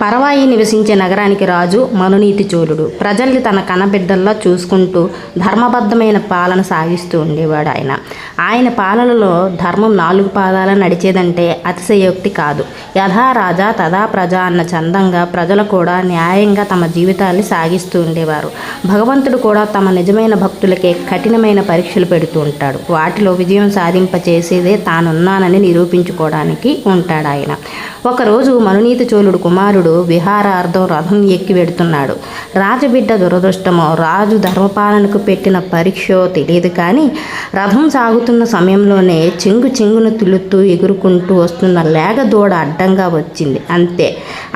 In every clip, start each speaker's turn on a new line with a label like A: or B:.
A: పరవాయి నివసించే నగరానికి రాజు మనునీతి చోళుడు. ప్రజల్ని తన కనబిడ్డల్లా చూసుకుంటూ ధర్మబద్ధమైన పాలన సాగిస్తూ ఉండేవాడు ఆయన. ఆయన పాలనలో ధర్మం 4 పాదాల నడిచేదంటే అతిశయోక్తి కాదు. యథా రాజా తథా ప్రజ అన్న చందంగా ప్రజలు కూడా న్యాయంగా తమ జీవితాల్ని సాగిస్తూ ఉండేవారు. భగవంతుడు కూడా తమ నిజమైన భక్తులకే కఠినమైన పరీక్షలు పెడుతూ ఉంటాడు. వాటిలో విజయం సాధింపచేసేదే తానున్నానని నిరూపించుకోవడానికి ఉంటాడు ఆయన. ఒకరోజు మనునీతి చోళుడు కుమారుడు విహారార్థం రథం ఎక్కి వెడుతున్నాడు. రాజబిడ్డ దురదృష్టమో రాజు ధర్మపాలనకు పెట్టిన పరీక్షో తెలియదు కానీ రథం సాగుతున్న సమయంలోనే చెంగును తులుతూ ఎగురుకుంటూ వస్తున్న లేగ దూడ అడ్డంగా వచ్చింది. అంతే.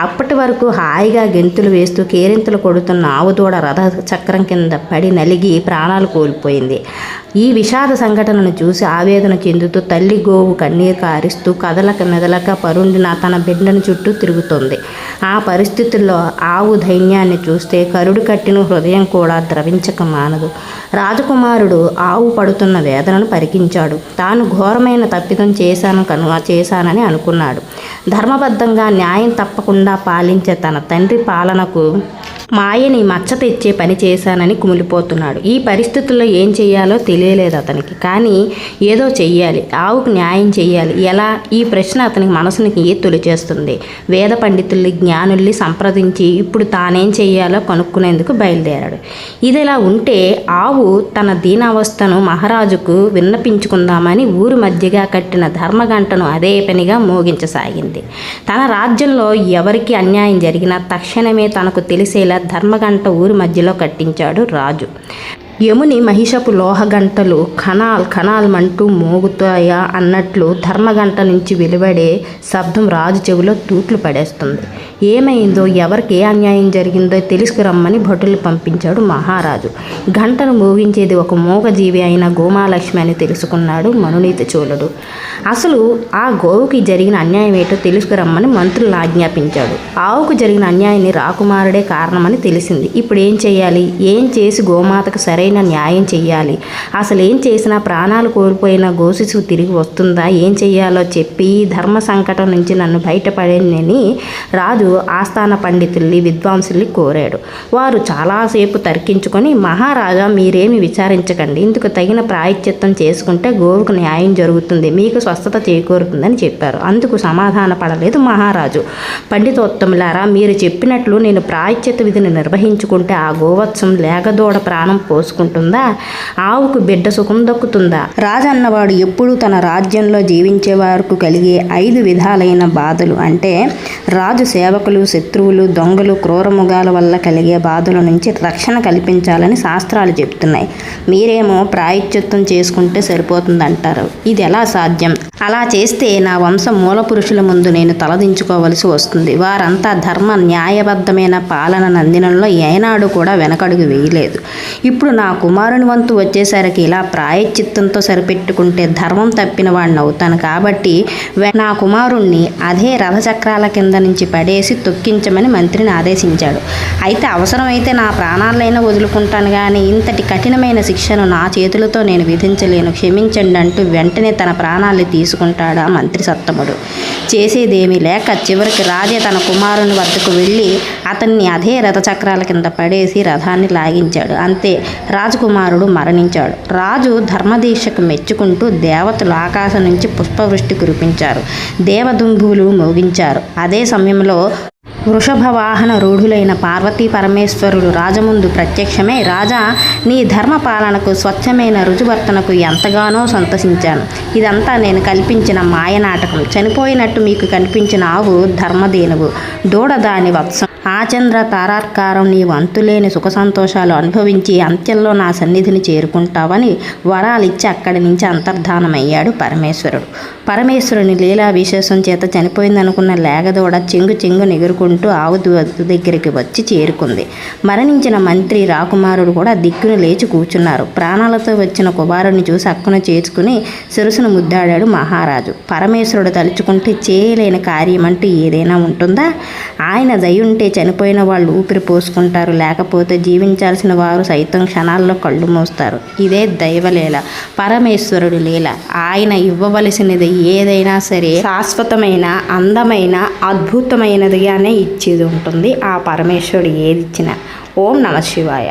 A: అప్పటి వరకు హాయిగా గెంతులు వేస్తూ కేరింతలు కొడుతున్న ఆవు దూడ రథ చక్రం కింద పడి నలిగి ప్రాణాలు కోల్పోయింది. ఈ విషాద సంఘటనను చూసి ఆవేదన చెందుతూ తల్లి గోవు కన్నీరు కారిస్తూ కదలక మెదలక పరుండిన తన బిడ్డను చుట్టూ తిరుగుతోంది. ఆ పరిస్థితుల్లో ఆవు ధైన్యాన్ని చూస్తే కరుడు కట్టిన హృదయం కూడా ద్రవించక మానదు. రాజకుమారుడు ఆవు పడుతున్న వేదనను పరికించాడు. తాను ఘోరమైన తప్పిదం చేశానని అనుకున్నాడు. ధర్మబద్ధంగా న్యాయం తప్పకుండా పాలించే తన తండ్రి పాలనకు మాయని మచ్చ తెచ్చే పని చేశానని కుమిలిపోతున్నాడు. ఈ పరిస్థితుల్లో ఏం చెయ్యాలో తెలియలేదు అతనికి. కానీ ఏదో చెయ్యాలి, ఆవుకు న్యాయం చెయ్యాలి. ఎలా? ఈ ప్రశ్న అతనికి మనసునికి తొలిచేస్తుంది. వేద పండితుల్ని జ్ఞానుల్ని సంప్రదించి ఇప్పుడు తానేం చెయ్యాలో కనుక్కునేందుకు బయలుదేరాడు. ఇదిలా ఉంటే ఆవు తన దీనావస్థను మహారాజుకు విన్నపించుకుందామని ఊరు మధ్యగా కట్టిన ధర్మగంటను అదే పనిగా మోగించసాగింది. తన రాజ్యంలో ఎవరికి అన్యాయం జరిగినా తక్షణమే తనకు తెలిసేలా ధర్మగంట ఊరి మధ్యలో కట్టించాడు రాజు. యముని మహిషపు లోహగంటలు ఖనాల్మంటూ మోగుతాయా అన్నట్లు ధర్మగంట నుంచి వెలువడే శబ్దం రాజు చెవిలో తూట్లు పడేస్తుంది. ఏమైందో, ఎవరికి ఏ అన్యాయం జరిగిందో తెలుసుకురమ్మని భటులు పంపించాడు మహారాజు. గంటను మోగించేది ఒక మూగజీవి అయిన గోమాలక్ష్మి అని తెలుసుకున్నాడు మనునీతి చోళుడు. అసలు ఆ గోవుకి జరిగిన అన్యాయం ఏంటో తెలుసుకురమ్మని మంత్రులను ఆజ్ఞాపించాడు. ఆవుకు జరిగిన అన్యాయాన్ని రాకుమారుడే కారణమని తెలిసింది. ఇప్పుడు ఏం చేయాలి? ఏం చేసి గోమాతకు సరైన న్యాయం చెయ్యాలి? అసలు ఏం చేసినా ప్రాణాలు కోల్పోయిన గోశిశువు తిరిగి వస్తుందా? ఏం చెయ్యాలో చెప్పి ధర్మ సంకటం నుంచి నన్ను బయటపడేనని రాజు ఆస్థాన పండితుల్ని విద్వాంసుల్ని కోరాడు. వారు చాలాసేపు తర్కించుకొని, మహారాజా మీరేమి విచారించకండి, ఇందుకు తగిన ప్రాయశ్చిత్తం చేసుకుంటే గోవుకు న్యాయం జరుగుతుంది, మీకు స్వస్థత చేకూరుతుందని చెప్పారు. అందుకు సమాధాన పడలేదు మహారాజు. పండితోత్తములారా, మీరు చెప్పినట్లు నేను ప్రాయశ్చిత్త విధిని నిర్వహించుకుంటే ఆ గోవత్సం లేగదోడ ప్రాణం పోసుకుంటుందా? ఆవుకు బిడ్డ సుఖం దక్కుతుందా? రాజన్నవాడు ఎప్పుడూ తన రాజ్యంలో జీవించే వారికి కలిగే 5 విధాలైన బాధలు, అంటే రాజు సేవకులు, శత్రువులు, దొంగలు, క్రూరముగాల వల్ల కలిగే బాధల నుంచి రక్షణ కల్పించాలని శాస్త్రాలు చెప్తున్నాయి. మీరేమో ప్రాయశ్చిత్తం చేసుకుంటే సరిపోతుందంటారు. ఇది ఎలా సాధ్యం? అలా చేస్తే నా వంశం మూల పురుషుల ముందు నేను తలదించుకోవలసి వస్తుంది. వారంతా ధర్మ న్యాయబద్ధమైన పాలన నందినంలో ఏనాడు కూడా వెనకడుగు వేయలేదు. ఇప్పుడు నా కుమారుని వంతు వచ్చేసరికి ఇలా ప్రాయశ్చిత్తంతో సరిపెట్టుకుంటే ధర్మం తప్పిన వాడిని అవుతాను. కాబట్టి నా కుమారుణ్ణి అదే రథచక్రాల కింద నుంచి పడేసి తొక్కించమని మంత్రిని ఆదేశించాడు. అయితే అవసరమైతే నా ప్రాణాలైనా వదులుకుంటాను, కానీ ఇంతటి కఠినమైన శిక్షను నా చేతులతో నేను విధించలేను, క్షమించండి అంటూ వెంటనే తన ప్రాణాల్ని తీసుకుంటాడా మంత్రి సత్తముడు. చేసేదేమీ లేక చివరికి రాజే తన కుమారుని వద్దకు వెళ్ళి అతన్ని అదే రథచక్రాల కింద పడేసి రథాన్ని లాగించాడు. అంతే, రాజకుమారుడు మరణించాడు. రాజు ధర్మదీక్షకు మెచ్చుకుంటూ దేవతలు ఆకాశం నుంచి పుష్పవృష్టి కురిపించారు, దేవదుంభువులు మోగించారు. అదే సమయంలో వృషభ వాహన రూఢులైన పార్వతీ పరమేశ్వరుడు రాజముందు ప్రత్యక్షమై, రాజా, నీ ధర్మ పాలనకు, స్వచ్ఛమైన రుజువర్తనకు ఎంతగానో సంతసించాను. ఇదంతా నేను కల్పించిన మాయనాటకం. చనిపోయినట్టు మీకు కనిపించిన ఆవు ధర్మదేనువు, దూడ దాని వత్సం. ఆచంద్ర తారార్కారం నీవు అంతులేని సుఖ సంతోషాలు అనుభవించి అంత్యంలో నా సన్నిధిని చేరుకుంటావని వరాలిచ్చి అక్కడి నుంచి అంతర్ధానమయ్యాడు పరమేశ్వరుడు. పరమేశ్వరుని లీలా విశేషం చేత చనిపోయిందనుకున్న లేగదోడ చెంగు ఎగురుకుంటూ ఆవు దగ్గరికి వచ్చి చేరుకుంది. మరణించిన మంత్రి రాకుమారుడు కూడా దిక్కును లేచి కూర్చున్నారు. ప్రాణాలతో వచ్చిన కుమారుడిని చూసి అక్కున చేర్చుకుని శిరసును ముద్దాడాడు మహారాజు. పరమేశ్వరుడు తలుచుకుంటే చేయలేని కార్యం అంటూ ఏదైనా ఉంటుందా? ఆయన దయుంటే చనిపోయిన వాళ్ళు ఊపిరి పోసుకుంటారు, లేకపోతే జీవించాల్సిన వారు సైతం క్షణాల్లో కళ్ళు మోస్తారు. ఇదే దైవలీల, పరమేశ్వరుడి లీల. ఆయన ఇవ్వవలసినది ఏదైనా సరే శాశ్వతమైన, అందమైన, అద్భుతమైనదిగానే ఇచ్చేది ఉంటుంది. ఆ పరమేశ్వరుడు ఏది ఇచ్చినా. ఓం నమ శివాయ.